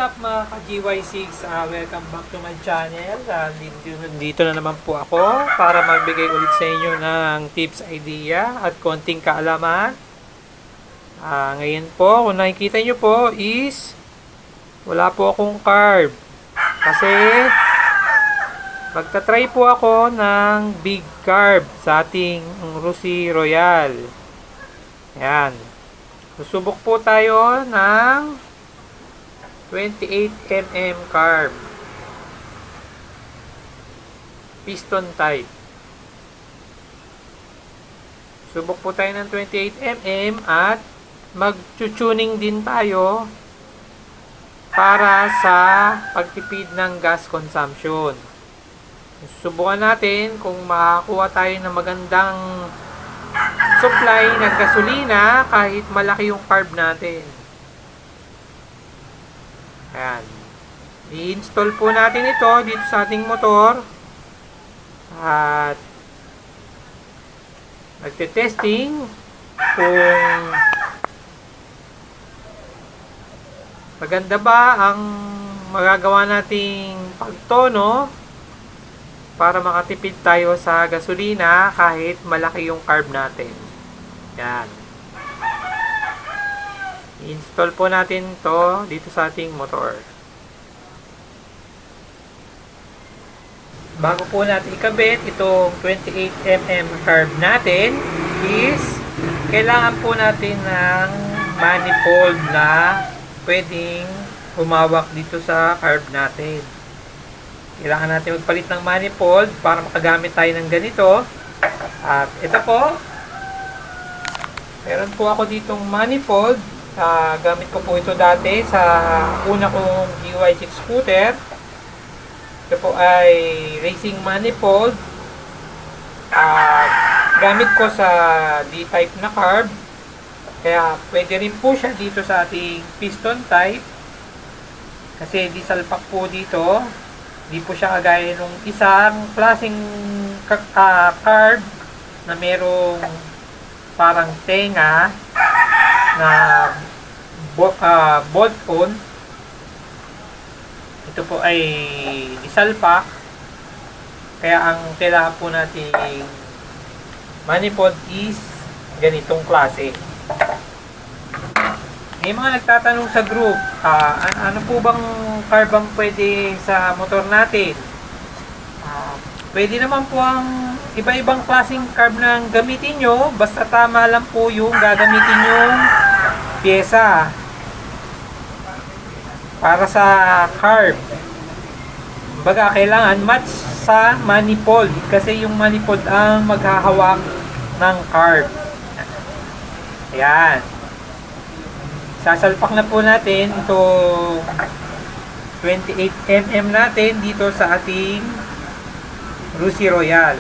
up mga ka-GY6? Welcome back to my channel. Dito na naman po ako para magbigay ulit sa inyo ng tips, idea at konting kaalaman. Ngayon po, kung nakikita nyo po is wala po akong carb. Kasi magta-try po ako ng big carb sa ating Rusi Royal. Ayan. Susubok po tayo ng 28 mm carb. Piston type. Subok po tayo ng 28 mm at mag-tuning din tayo para sa pagtipid ng gas consumption. Subukan natin kung makakuha tayo ng magandang supply ng gasolina kahit malaki yung carb natin. Ayan. I-install po natin ito dito sa ating motor. At nagte-testing kung maganda ba ang magagawa nating pagtono para makatipid tayo sa gasolina kahit malaki yung carb natin. Yan. I-install po natin to dito sa ating motor. Bago po natin ikabit itong 28 mm carb natin is kailangan po natin ng manifold na pwedeng humawak dito sa carb natin. Kailangan natin magpalit ng manifold para makagamit tayo ng ganito. At ito po, meron po ako ditong manifold. Gamit ko po ito dati sa una kong GY6 scooter. Ito po ay racing manifold. Gamit ko sa D-type na carb. Kaya pwede rin po siya dito sa ating piston type. Kasi di salpak po dito. Di po siya kagaya nung isang klaseng carb na merong parang tenga na bolt on. Ito po ay isalpak. Kaya ang kailangan po natin manifold is ganitong klase. May mga nagtatanong sa group, ano po bang carb ang pwede sa motor natin? Pwede naman po ang iba-ibang klaseng carb na gamitin nyo, basta tama lang po yung gagamitin yung pyesa para sa carb. Baga, kailangan match sa manifold kasi yung manifold ang maghahawak ng carb. Ayan. Sasalpak na po natin itong 28 mm natin dito sa ating Rusi Royal.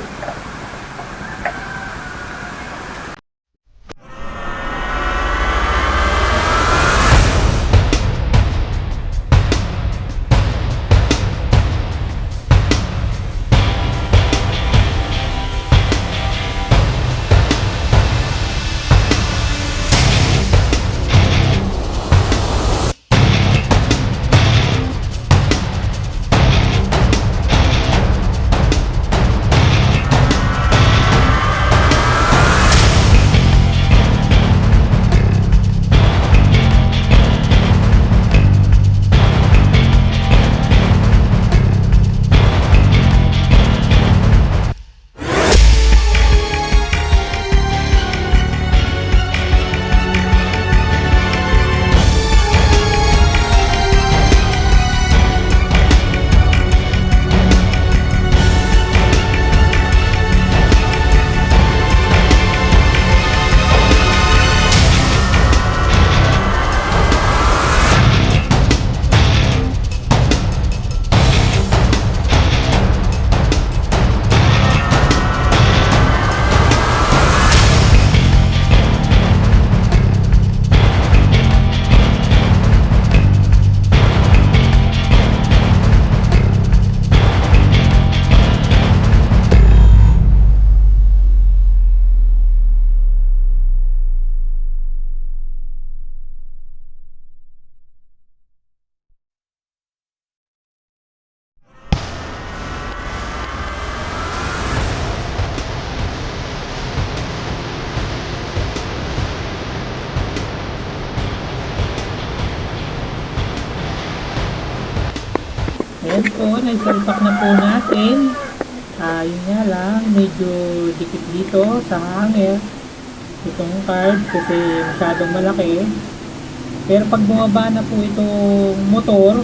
po, naisalpak na po natin. Yun nga lang, medyo dikit dito sa hanger itong card kasi masyadong malaki. Pero pag bumaba na po itong motor,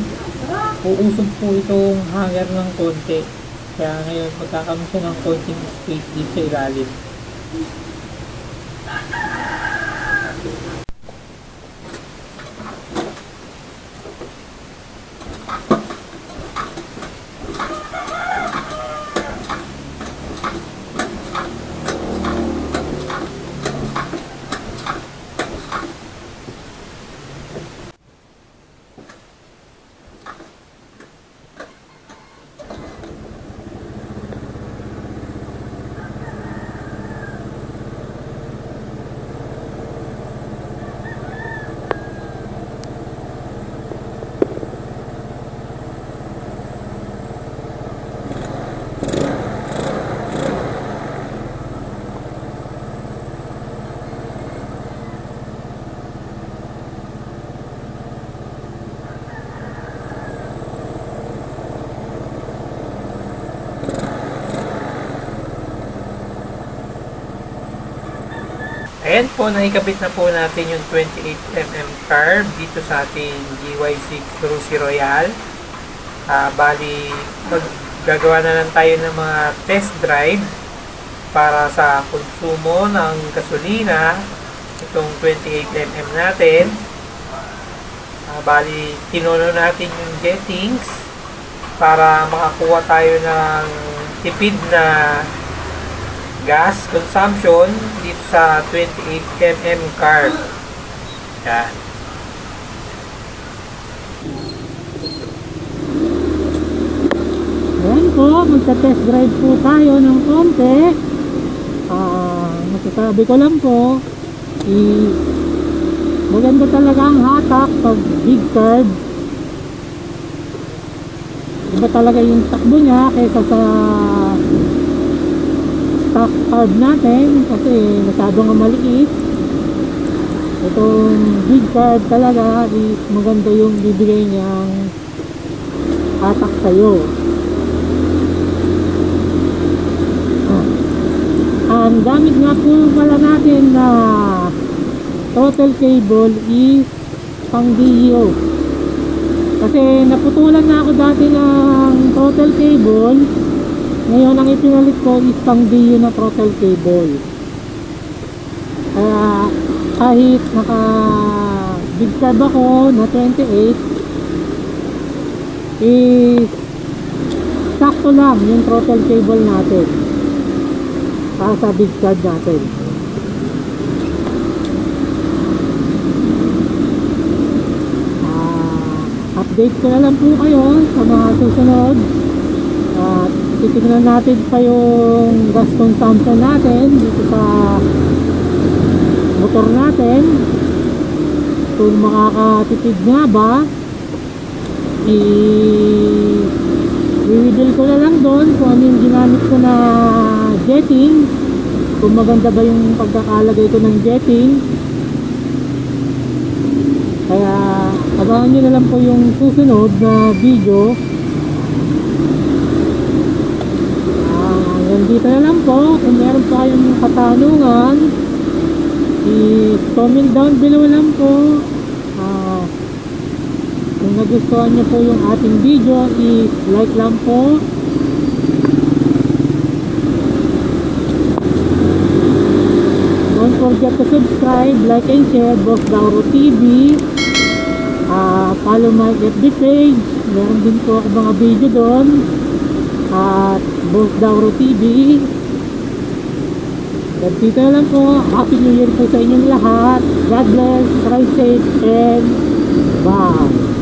uusog po itong hanger ng konti. Kaya ngayon magkakaroon siya ng konting space dito sa ilalim. Ayan po, naikabit na po natin yung 28mm carb dito sa ating GY6 Cruise Royal. Bali, maggagawa na lang tayo ng mga test drive para sa konsumo ng gasolina. Itong 28mm natin. Bali, tinono natin yung jettings para makakuha tayo ng tipid na gas consumption dito sa 28mm carb. Yan. Ayan po, magta-test drive po tayo ng konti. Masasabi ko lang po, maganda talaga ang hatak pag big carb. Iba talaga yung takbo niya kaysa sa stock carb natin kasi masyadong maliit. Itong big carb talaga is maganda yung bibigay niyang hatak sa'yo. Ang gamit nga po pala natin na throttle cable is pang DEO. Kasi naputulan na ako dati ng throttle cable. Ngayon ang ipinalit ko is pang DEO na throttle cable. Kaya kahit naka big carb ako na 28 is sakto lang yung throttle cable natin para sa big carb natin. Update ko na lang po kayo sa mga susunod. At titignan natin pa yung gas consumption natin dito sa motor natin, kung makakatipid nga ba. I-reveal ko na lang doon kung ano yung ginamit ko na jetting, kung maganda ba yung pagkakalagay ko ng jetting. Kaya abangan nyo na lang po yung susunod na video. Dito na lang po. Kung meron pa kayong katanungan, i-comment down below lang po. Kung nagustuhan nyo po yung ating video, i-like lang po. Don't forget to subscribe, like and share Boss Dauro TV. Follow my FB page. Meron din po ako mga video doon. At Boss Dauro TV. At dito lang po. Happy New Year po sa inyong lahat. God bless, drive safe, and bye.